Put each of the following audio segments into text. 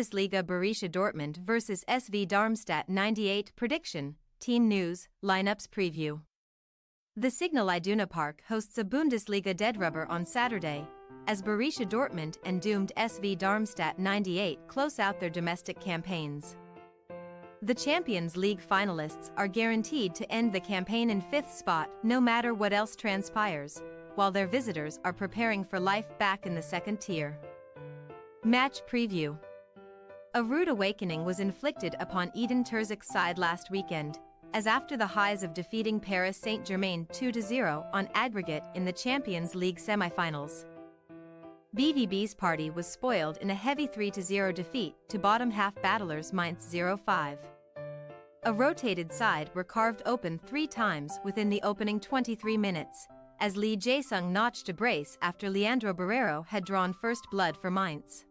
Bundesliga Borussia Dortmund vs SV Darmstadt 98 prediction, team news, lineups preview. The Signal Iduna Park hosts a Bundesliga dead rubber on Saturday, as Borussia Dortmund and doomed SV Darmstadt 98 close out their domestic campaigns. The Champions League finalists are guaranteed to end the campaign in fifth spot no matter what else transpires, while their visitors are preparing for life back in the second tier. Match preview. A rude awakening was inflicted upon Edin Terzic's side last weekend, as after the highs of defeating Paris Saint-Germain 2-0 on aggregate in the Champions League semi-finals, BVB's party was spoiled in a heavy 3-0 defeat to bottom-half battlers Mainz 05. A rotated side were carved open 3 times within the opening 23 minutes, as Lee Jae-sung notched a brace after Leandro Barreiro had drawn first blood for Mainz,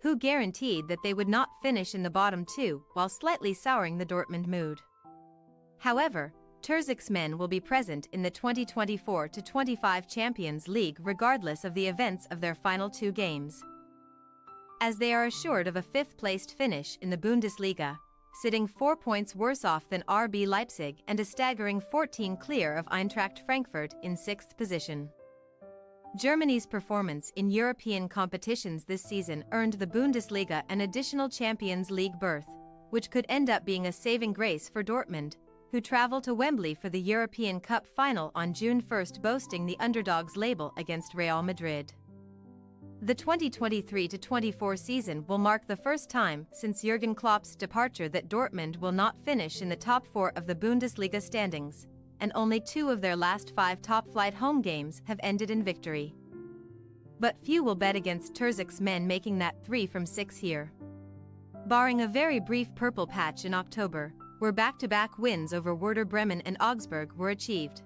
who guaranteed that they would not finish in the bottom 2 while slightly souring the Dortmund mood. However, Terzic's men will be present in the 2024-25 Champions League regardless of the events of their final 2 games, as they are assured of a 5th-placed finish in the Bundesliga, sitting 4 points worse off than RB Leipzig and a staggering 14 clear of Eintracht Frankfurt in 6th position. Germany's performance in European competitions this season earned the Bundesliga an additional Champions League berth, which could end up being a saving grace for Dortmund, who travel to Wembley for the European Cup final on June 1, boasting the underdogs label against Real Madrid. The 2023-24 season will mark the first time since Jurgen Klopp's departure that Dortmund will not finish in the top 4 of the Bundesliga standings, and only 2 of their last 5 top-flight home games have ended in victory. But few will bet against Terzic's men making that 3 from 6 here. Barring a very brief purple patch in October, where back-to-back wins over Werder Bremen and Augsburg were achieved,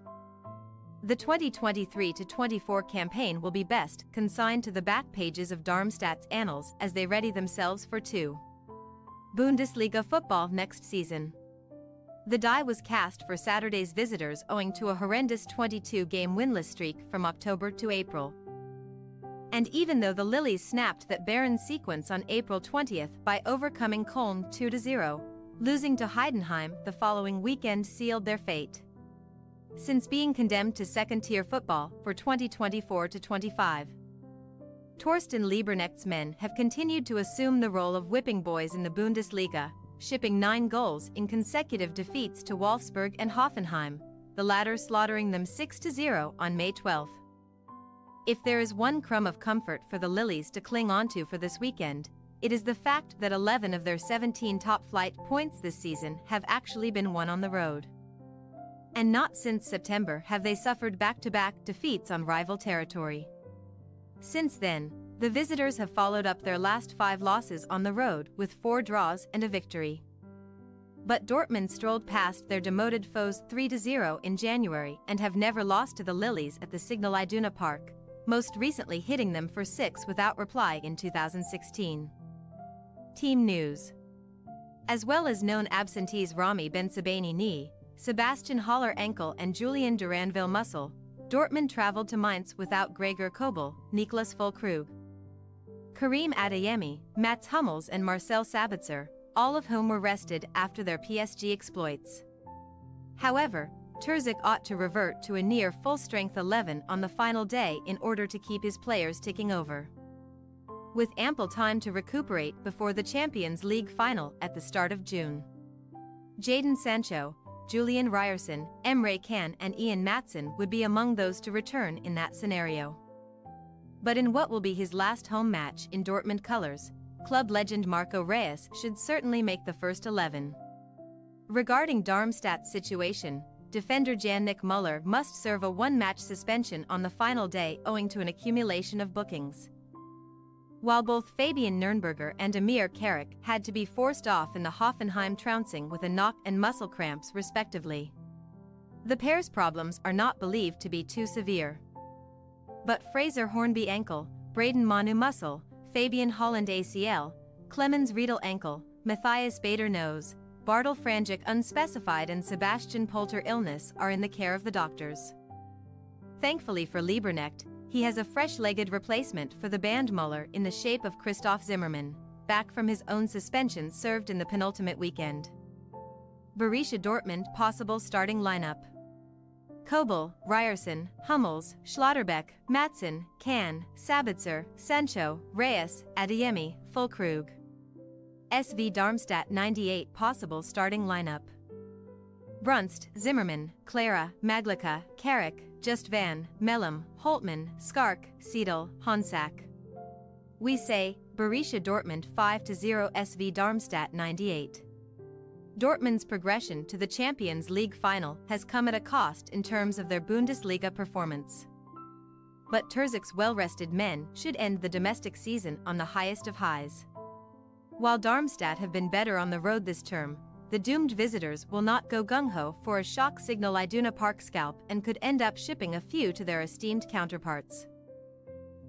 the 2023-24 campaign will be best consigned to the back pages of Darmstadt's annals as they ready themselves for 2 Bundesliga football next season. The die was cast for Saturday's visitors owing to a horrendous 22-game winless streak from October to April. And even though the Lilies snapped that barren sequence on April 20 by overcoming Köln 2-0, losing to Heidenheim the following weekend sealed their fate, since being condemned to second-tier football for 2024-25. Torsten Lieberknecht's men have continued to assume the role of whipping boys in the Bundesliga, shipping 9 goals in consecutive defeats to Wolfsburg and Hoffenheim, the latter slaughtering them 6-0 on May 12. If there is one crumb of comfort for the Lilies to cling onto for this weekend, it is the fact that 11 of their 17 top-flight points this season have actually been won on the road. And not since September have they suffered back-to-back defeats on rival territory. Since then, the visitors have followed up their last 5 losses on the road with 4 draws and a victory. But Dortmund strolled past their demoted foes 3-0 in January and have never lost to the Lilies at the Signal Iduna Park, most recently hitting them for 6 without reply in 2016. Team news. As well as known absentees Rami Bensebaini knee, Sebastian Haller ankle and Julian Duranville muscle, Dortmund traveled to Mainz without Gregor Kobel, Niklas Füllkrug, Karim Adeyemi, Mats Hummels and Marcel Sabitzer, all of whom were rested after their PSG exploits. However, Terzic ought to revert to a near full-strength 11 on the final day in order to keep his players ticking over, with ample time to recuperate before the Champions League final at the start of June. Jadon Sancho, Julian Ryerson, Emre Can and Ian Maatsen would be among those to return in that scenario. But in what will be his last home match in Dortmund colours, club legend Marco Reus should certainly make the first 11. Regarding Darmstadt's situation, defender Jan-Nick Muller must serve a 1-match suspension on the final day owing to an accumulation of bookings, while both Fabian Nürnberger and Amir Carrick had to be forced off in the Hoffenheim trouncing with a knock and muscle cramps respectively. The pair's problems are not believed to be too severe, but Fraser Hornby ankle, Braden Manu muscle, Fabian Holland ACL, Clemens Riedel ankle, Matthias Bader nose, Bartel Frangic unspecified and Sebastian Polter illness are in the care of the doctors. Thankfully for Lieberknecht, he has a fresh-legged replacement for the band Muller in the shape of Christoph Zimmermann, back from his own suspension served in the penultimate weekend. Borussia Dortmund possible starting lineup: Kobel, Ryerson, Hummels, Schlotterbeck, Maatsen, Kahn, Sabitzer, Sancho, Reyes, Adeyemi, Füllkrug. SV Darmstadt 98 possible starting lineup: Brunst, Zimmermann, Clara, Maglica, Carrick, Just Van, Mellum, Holtmann, Skark, Seidel, Honsack. We say, Borussia Dortmund 5-0 SV Darmstadt 98. Dortmund's progression to the Champions League final has come at a cost in terms of their Bundesliga performance. But Terzic's well-rested men should end the domestic season on the highest of highs. While Darmstadt have been better on the road this term, the doomed visitors will not go gung-ho for a shock Signal Iduna Park scalp and could end up shipping a few to their esteemed counterparts.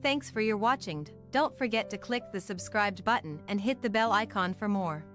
Thanks for your watching. Don't forget to click the subscribed button and hit the bell icon for more.